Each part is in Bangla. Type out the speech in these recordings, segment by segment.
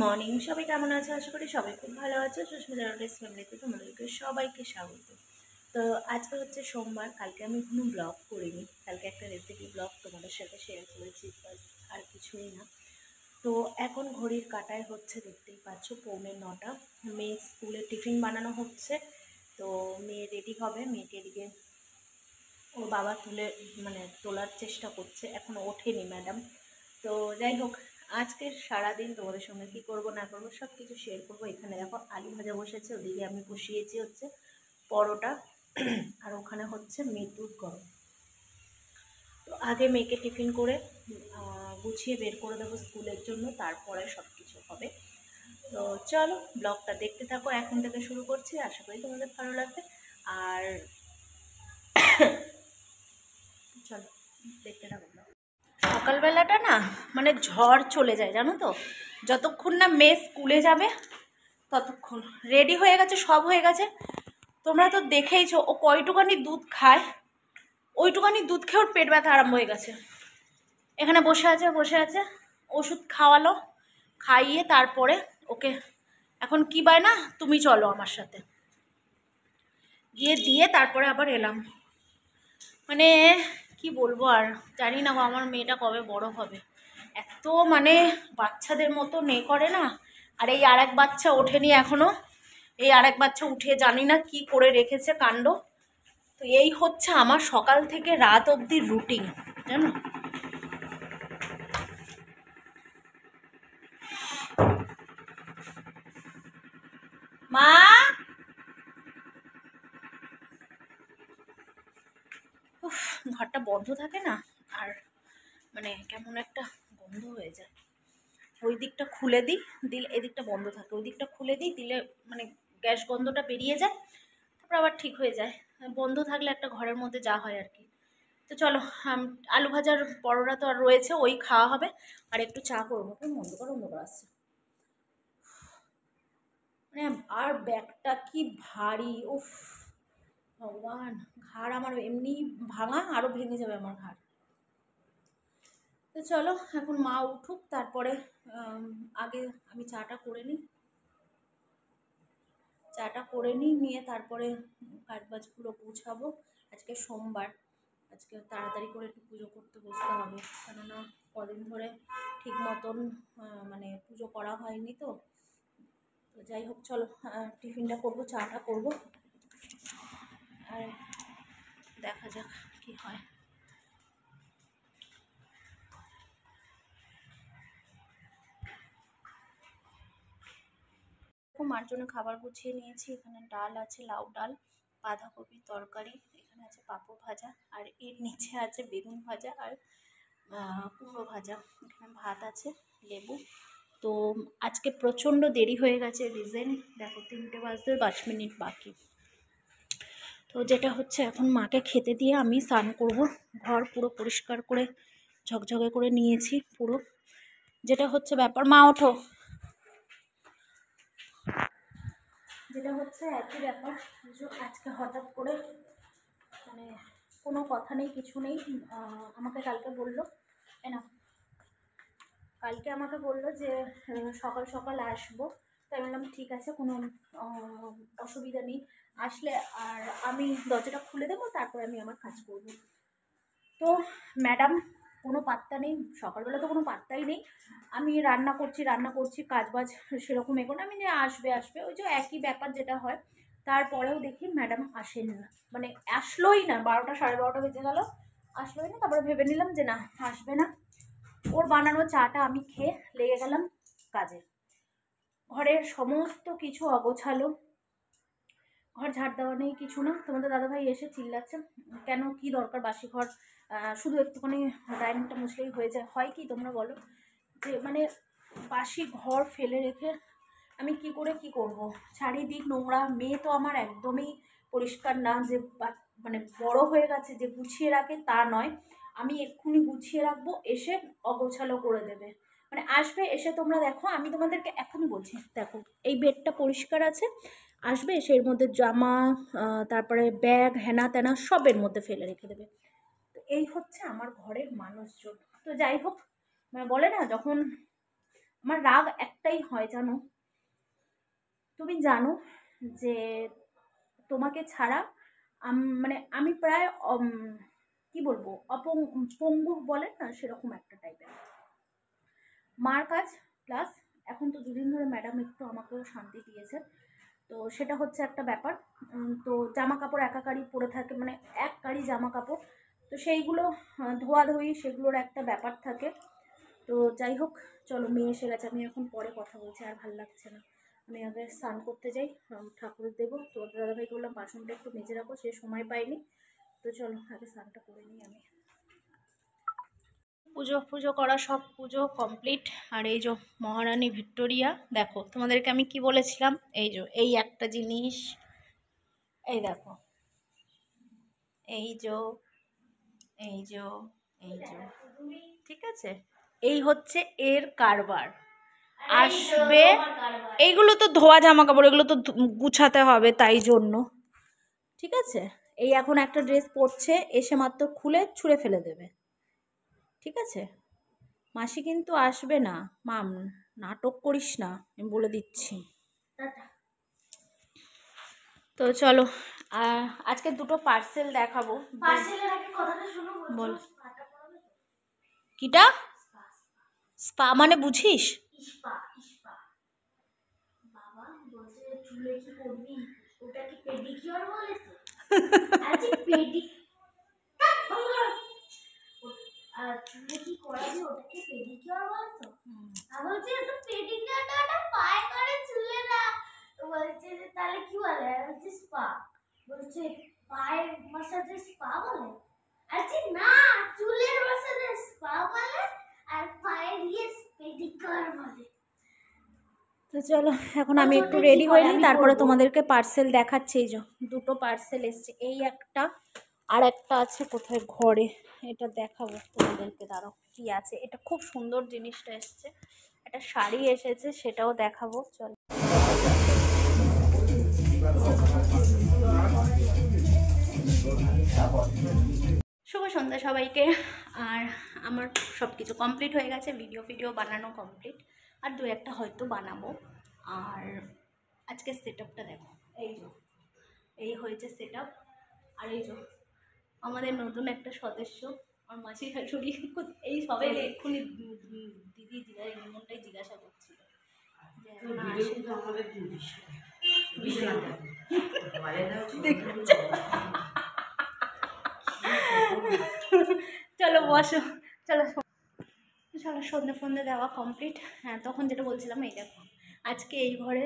মর্নিং, সবাই কেমন আছে? আশা করি সবাই খুব ভালো আছে। সুস্মিতা রোডেস ফ্যামিলিতে তোমাদেরকে সবাইকে স্বাগত। তো আজকে হচ্ছে সোমবার, কালকে আমি কোনো ব্লগ করিনি। কালকে একটা রেসিপি ব্লগ তোমাদের সাথে শেয়ার করেছি, বাস আর কিছুই না। তো এখন ঘড়ির কাঁটায় হচ্ছে, দেখতেই পাচ্ছ, 8:45। মেয়ে স্কুলে টিফিন বানানো হচ্ছে। তো মেয়ে রেডি হবে, মেয়েকে এদিকে ওর বাবা তোলার চেষ্টা করছে, এখনো ওঠেনি ম্যাডাম। তো যাই হোক, আজকের সারাদিন তোমাদের সঙ্গে কী করবো না করবো সব কিছু শেয়ার করবো। এখানে দেখো আলু ভাজা বসেছে, ওদিকে আমি বসিয়েছি হচ্ছে পরোটা, আর ওখানে হচ্ছে দুধ গরম। তো আগে মেয়েকে টিফিন করে গুছিয়ে বের করে দেবো স্কুলের জন্য, তারপরে সব কিছু হবে। তো চলো ব্লগটা দেখতে থাকো, এখন থেকে শুরু করছি, আশা করি তোমাদের ভালো লাগবে। আর চলো দেখতে থাকো। সকালবেলাটা না মানে ঝড় চলে যায়, জানো তো। যতক্ষণ না মেয়ে স্কুলে যাবে ততক্ষণ রেডি হয়ে গেছে, সব হয়ে গেছে। তোমরা তো দেখেইছো ও কয়টুকানি দুধ খায়, ওইটুকানি দুধ খেয়ে ওর পেট ব্যথা আরম্ভ হয়ে গেছে। এখানে বসে আছে, ওষুধ খাওয়ালো, খাইয়ে তারপরে ওকে এখন কি বায় না, তুমি চলো আমার সাথে, গিয়ে দিয়ে তারপরে আবার এলাম। মানে কি বলবো, আর জানি না আমার মেয়েটা কবে বড় হবে। এত বাচ্চাদের মতো করে না। আর এই আরেক বাচ্চা ওঠেনি এখনো, এই আরেক বাচ্চা উঠে জানি না কি করে রেখেছে কাণ্ড। তো এই হচ্ছে আমার সকাল থেকে রাত অবধি রুটিন, জানো। মা, ঘরটা বন্ধ থাকে না, আর কেমন একটা গন্ধ হয়ে যায়। ওই দিকটা খুলে দিলে এদিকটা বন্ধ থাকে, ওই দিকটা খুলে দিলে গ্যাস গন্ধটা বেরিয়ে যায়, তারপর আবার ঠিক হয়ে যায়। বন্ধ থাকলে একটা ঘরের মধ্যে যা হয় আর কি। তো চলো, আলু ভাজার পরোটা তো আর রয়েছে, ওই খাওয়া হবে। আর একটু চা করবো, অন্ধকার আসছে। আর ব্যাগটা কি ভারী, উফ ভগবান। ঘাড় আমার এমনি ভাঙা, আরও ভেঙে যাবে আমার ঘাড়। তো চলো এখন মা উঠুক, তারপরে আগে আমি চাটা করে নিই, নিয়ে তারপরে কাজবাজগুলো গুছাবো। আজকে সোমবার, আজকে তাড়াতাড়ি করে একটু পুজো করতে বসতে হবে, কেননা কদিন ধরে ঠিক মতন পুজো করা হয়নি। তো যাই হোক, চলো টিফিনটা করবো, চাটা করবো, আর দেখা যাক কি হয়। মার জন্য খাবার গুছিয়ে নিয়েছি। এখানে ডাল আছে, লাউ ডাল, বাঁধাকপি তরকারি, এখানে আছে পাঁপড় ভাজা, আর এর নিচে আছে বেগুন ভাজা আর কুমড়ো ভাজা। এখানে ভাত আছে, লেবু। তো আজকে প্রচণ্ড দেরি হয়ে গেছে, রিজেন দেখো 3টে বাজতে 5 মিনিট বাকি। তো যেটা হচ্ছে, এখন মাকে খেতে দিয়ে আমি স্নান করব। ঘর পুরো পরিষ্কার করে ঝকঝকে করে নিয়েছি পুরো। যেটা হচ্ছে ব্যাপার, মা ওঠো, যেটা হচ্ছে একই ব্যাপার। আজকে হঠাৎ করে কোনো কথা নেই, কিছু নেই, আমাকে কালকে বললো যে সকাল সকাল আসবো। তাই বললাম ঠিক আছে, কোনো অসুবিধা নেই, আসলে আর আমি দরজাটা খুলে দেবো, তারপরে আমি আমার কাজ করব। তো ম্যাডাম কোনো পাত্তা নেই, সকালবেলা তো কোনো পাত্তাই নেই। আমি রান্না করছি, কাজবাজ সেরকম এগোনো, আমি যে আসবে ওই যে একই ব্যাপার যেটা হয়। তারপরেও দেখি ম্যাডাম আসেন না, আসলোই না। 12টা 12:30 বেজে গেল, আসলোই না। তারপরে ভেবে নিলাম যে না, আসবে না। ওর বানানো চাটা আমি খেয়ে লেগে গেলাম কাজে। ঘরের সমস্ত কিছু অগোছালো, ঘর ঝাড় দেওয়া নেই, কিছু না। তোমাদের দাদাভাই এসে চিল্লাচ্ছে, কেন কি দরকার বাসি ঘর, শুধু একটুখানি ডাইনিংটা মুছলেই হয়ে যায়। হয় কি তোমরা বলো, যে বাসি ঘর ফেলে রেখে আমি কি করে কি করব? চারিদিক নোংরা। মেয়ে তো আমার একদমই পরিষ্কার না, যে বড় হয়ে গেছে যে গুছিয়ে রাখে তা নয়। আমি এক্ষুনি গুছিয়ে রাখবো, এসে অগোছালো করে দেবে। আসবে এসে, তোমরা দেখো, আমি তোমাদেরকে এখনই বলছি, দেখো এই বেডটা পরিষ্কার আছে, আসবে এসে এর মধ্যে জামা, তারপরে ব্যাগ, হেনা তেনা সবের মধ্যে ফেলে রেখে দেবে। তো এই হচ্ছে আমার ঘরের মানুষজন। তো যাই হোক, বলে না, যখন আমার রাগ একটাই হয় জানো, তুমি জানো যে তোমাকে ছাড়া মানে আমি প্রায় কি বলবো পঙ্গু বলে না, সেরকম একটা টাইপের। মার কাজ প্লাস এখন তো দুদিন ধরে ম্যাডাম একটু আমাকেও শান্তি দিয়েছে, তো সেটা হচ্ছে একটা ব্যাপার। তো জামা কাপড় একাকারই পরে থাকে, মানে এক কারি জামা কাপড়, তো সেইগুলো ধোয়াধুয়ি সেগুলোর একটা ব্যাপার থাকে। তো যাই হোক, চলো মেয়ে এসে গেছে, আমি এখন পরে কথা বলছি, আর ভালো লাগছে না। আমি আগে স্নান করতে যাই, ঠাকুর দেবো। তো দাদাভাইকে বললাম বাসনটা একটু মেজে রাখো, সে সময় পাইনি। তো চলো আগে স্নানটা করে নিই আমি। পুজো করা, সব পুজো কমপ্লিট। আর এই যে মহারানী ভিক্টোরিয়া, দেখো তোমাদেরকে আমি কি বলেছিলাম, এই যে এই একটা জিনিস, এই দেখো, এই যে এই যে এই যে, ঠিক আছে, এই হচ্ছে এর কারবার। আসবে, এইগুলো তো ধোয়া জামা কাপড়, এগুলো তো গুছাতে হবে, তাই জন্য ঠিক আছে। এই এখন একটা ড্রেস পরছে, এসে মাত্র খুলে ছুঁড়ে ফেলে দেবে, ঠিক আছে। মাসি কিন্তু আসবে না, মাম নাটক করিস না, আমি বলে দিচ্ছি। তো চলো, আজকে দুটো পার্সেল দেখাবো। বল কিটা স্পা মানে বুঝিস? বাবা বলছে চুলে কি করবি, ওটা কি পেডিকিউর বলে? তো আচ্ছা চুলে কি করাবি, ওটা কি পেডিকিউর বলে? তো আমি বলছি ওটা পেডিকিউরটা ওটা পায়ে করে চুলে না, বলছে যে তাহলে কি বলে? বলছে স্পা। বলছে পায়ের মাসাজে স্পা বলে? আচ্ছা না, চুলের মাসাজে স্পা বলে আর পায়ে দিয়ে পেডিকিউর বলে। তো চলো এখন আমি একটু রেডি হয়ে নিই, তারপরে তোমাদেরকে পার্সেল দেখাচ্ছি। এই যে দুটো পার্সেল এসছে, এই একটা আর একটা আছে কোথায় ঘরে, এটা দেখাবো তোমাদেরকে, দাঁড়াও কি আছে। এটা খুব সুন্দর জিনিসটা এসছে, একটা শাড়ি এসেছে, সেটাও দেখাবো। চলো শুভ সন্ধ্যা সবাইকে। আর আমার সব কিছু কমপ্লিট হয়ে গেছে, ভিডিও বানানো কমপ্লিট, আর দু একটা হয়তো বানাবো। আর আজকের সেট আপটা দেখো, এই হয়েছে সেট আপ। আর এই যে আমাদের নতুন একটা সদস্য, আমার মাসির শাশুড়ি, এই সবাই এক্ষুনি দিদি এমনটাই জিজ্ঞাসা করছিল চলো বসো, চলো সন্ধে ফন্ধে দেওয়া কমপ্লিট। হ্যাঁ, তখন যেটা বলছিলাম, এই দেখো আজকে এই ঘরে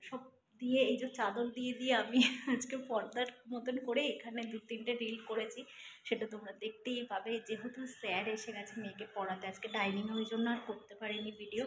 সব দিয়ে, এই যে চাদর দিয়ে দিয়ে আমি আজকে পর্দার মতন করে এখানে 2-3টে রিল করেছি, সেটা তোমরা দেখতেই পাবে। যেহেতু স্যার এসে গেছে মেয়েকে পড়াতে, আজকে ডাইনিংয়ে, ওই জন্য আর করতে পারিনি ভিডিও।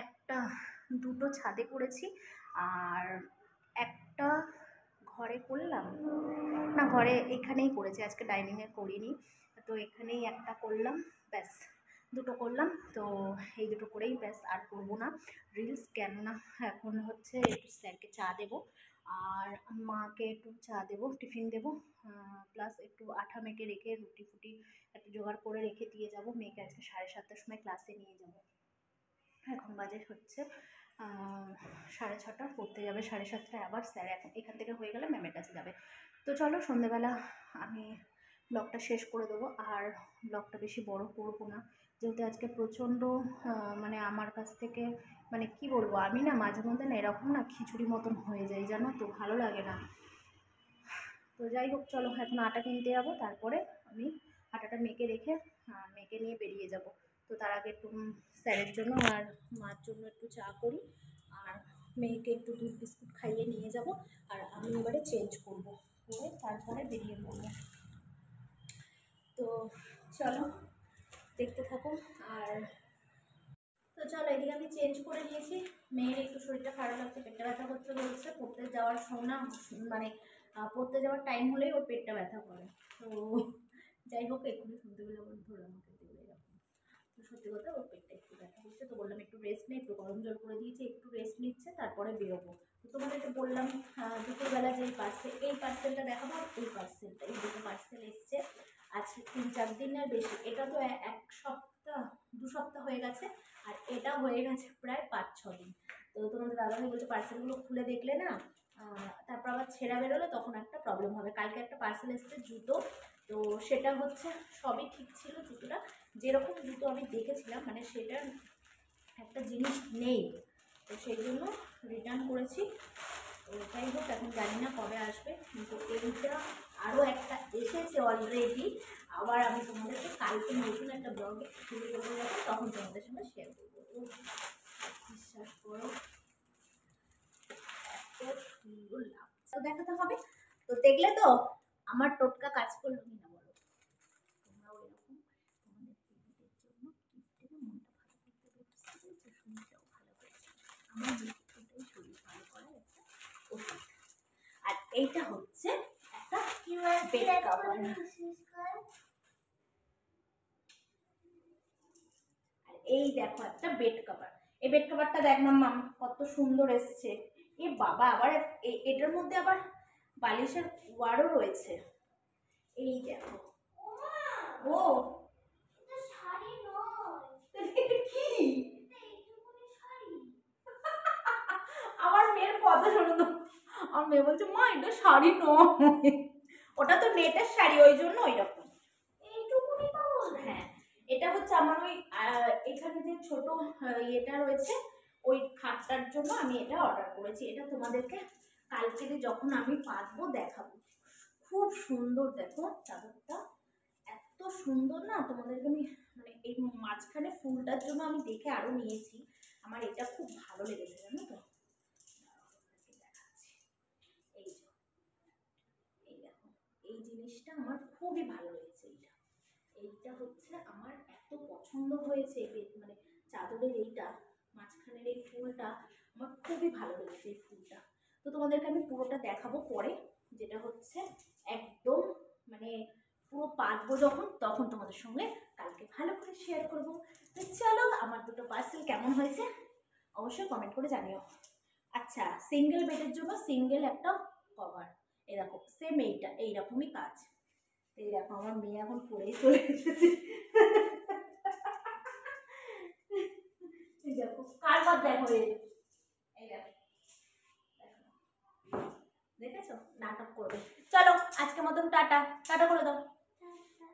একটা দুটো ছাদে করেছি, আর একটা ঘরে করলাম না, ঘরে এখানেই করেছি, আজকে ডাইনিংয়ে করিনি। তো এখানেই একটা করলাম, ব্যাস দুটো করলাম। তো এই দুটো করেই ব্যাস, আর করবো না রিলস, কেননা এখন হচ্ছে একটু স্যারকে চা দেবো, আর মাকে একটু চা দেবো, টিফিন দেবো, প্লাস একটু আঠা মেখে রেখে রুটি ফুটি একটু জোগাড় করে রেখে দিয়ে যাব। মেয়েকে আজকে 7:30টার সময় ক্লাসে নিয়ে যাব। এখন বাজে হচ্ছে 6:30, পড়তে যাবে 7:30টায়, আবার স্যার এখন এখান থেকে হয়ে গেলে ম্যামের কাছে যাবে। তো চলো সন্ধ্যেবেলা আমি ব্লগটা শেষ করে দেবো, আর ব্লগটা বেশি বড় করবো না, যেহেতু আজকে প্রচণ্ড মানে আমার কাছ থেকে, মানে কি বলবো, আমি না মাঝে মধ্যে না এরকম না খিচুড়ি মতন হয়ে যায় জানো তো, ভালো লাগে না। তো যাই হোক, চলো এখন আটা কিনতে যাবো, তারপরে আমি আটাটা মেখে রেখে মেয়েকে নিয়ে বেরিয়ে যাব। তো তার আগে একটু স্যারের জন্য আর মার জন্য একটু চা করি, আর মেয়েকে একটু দুধ বিস্কুট খাইয়ে নিয়ে যাব, আর আমি এবারে চেঞ্জ করব, করে তারপরে বেরিয়ে পড়বো। তো চলো দেখতে থাকো। আর তো চলো, এদিকে আমি চেঞ্জ করে নিয়েছি, মেয়ের একটু শরীরটা খারাপ লাগছে, পেটটা ব্যথা করছে বলছে, পড়তে যাওয়ার সময় মানে পড়তে যাওয়ার টাইম হলেই ওর পেটটা ব্যথা করে। তো যাই হোক, এক্ষুনি শুনতে পেলে আমার ধরে আমাকে দেবে এরকম। তো সত্যি কথা, ওর পেটটা একটু ব্যথা করছে, তো বললাম একটু রেস্ট নেই, একটু গরম জল করে দিয়েছি, একটু রেস্ট নিচ্ছে, তারপরে বেরোবো। তো তোমাদেরকে বললাম দুপুরবেলা যে এই পার্সেলটা দেখাবো, আর এই পার্সেলটা, এই দুটো পার্সেল এসছে। আজকে 3-4 দিনের বেশি, এটা তো 1 সপ্তাহ 2 সপ্তাহ হয়ে গেছে, আর এটা হয়ে গেছে প্রায় 5-6 দিন। তো তোমাদের দাদাভাই বলছে পার্সেলগুলো খুলে দেখলে না তারপর আবার ছেঁড়া বেরোলে তখন একটা প্রবলেম হবে। কালকে একটা পার্সেল এসেছে জুতো, তো সেটা হচ্ছে সবই ঠিক ছিল, জুতোটা যেরকম জুতো আমি দেখেছিলাম মানে সেটার একটা জিনিস নেই, তো সেই জন্য রিটার্ন করেছি। তো যাই হোক, এখন জানি না কবে আসবে, কিন্তু এইটা আরও একটা এসেছে অলরেডি। আবার আমি তোমাদেরকে কালকে নতুন একটা ব্লগে শুরু করবো যখন, তখন তোমাদের সঙ্গে শেয়ার করবো। বিশ্বাস করো এত সুন্দর লাগছে, দেখাতে হবে। তো দেখলে তো আমার টোটকা কাজ করলো কিনা বলো। তোমরাও এরকম তোমাদের ফেভারিটের জন্য গিফটের মনটা ভালো করতে পেরেছি, যে শরীরটাও ভালো করেছে। আমার এটাই শরীর ভালো করার একটা ওষুধ। আর এইটা হচ্ছে একটা বেড কভার। আর এই দেখো একটা বেড কভার, এই বেড কভারটা দেখ মাম্মা কত সুন্দর এসছে। এ বাবা, আবার এটার মধ্যে আবার বালিশের ওয়ারও রয়েছে। এই দেখো, ও কি আমার মেয়ের কথা শোনো তো, আমার মেয়ে বলছে মা এটা শাড়ি নয়, ওটা তো নেটের শাড়ি, ওই জন্য ওই রকম। হ্যাঁ, এটা হচ্ছে আমার ওই এখানে যে ছোট ইয়েটা রয়েছে ওই খাটটার জন্য আমি এটা অর্ডার করেছি। এটা তোমাদেরকে কালকে যখন আমি পাতবো দেখাবো। খুব সুন্দর, দেখো চাদরটা এত সুন্দর না, তোমাদেরকে আমি মানে এই মাঝখানে ফুলটার জন্য আমি দেখে আরো নিয়েছি, আমার এটা খুব ভালো লেগেছে জানো তো। দেখাচ্ছি, এই যে এই দেখো, এই জিনিসটা আমার খুবই ভালো লেগেছে। এইটা হচ্ছে আমার এত পছন্দ হয়েছে, মানে চাদরের এইটা মাঝখানের এই ফুলটা আমার খুবই ভালো লেগেছে এই ফুলটা। তো তোমাদেরকে আমি পুরোটা দেখাবো পরে, যেটা হচ্ছে একদম মানে পুরো পাতবো যখন, তখন তোমাদের সঙ্গে কালকে ভালো করে শেয়ার করবো। তো চলো, আমার দুটো পার্সেল কেমন হয়েছে অবশ্যই কমেন্ট করে জানিও। আচ্ছা, সিঙ্গেল বেডের জন্য সিঙ্গেল একটা কভার, এরকম সেম এইটা এইরকমই কাজ। এই দেখো আমার মেয়ে এখন পড়েই চলে এসেছে, দেখো কার পর দেখো, এই দেখো, দেখেছো নাটক করবে। চলো আজকের মতন টাটা, টাটা করে দাও।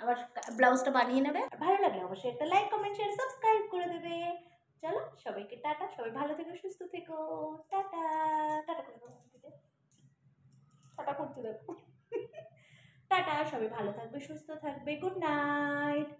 আবার ব্লাউজটা বানিয়ে নেবে, ভালো লাগলে অবশ্যই একটা লাইক কমেন্ট শেয়ার সাবস্ক্রাইব করে দেবে। চলো সবাইকে টাটা, সবাই ভালো থেকো সুস্থ থেকো, টাটা। টাটা করে দাও, টাটা করতে দেখো, টাটা, সবাই ভালো থাকবে সুস্থ থাকবে, গুড নাইট।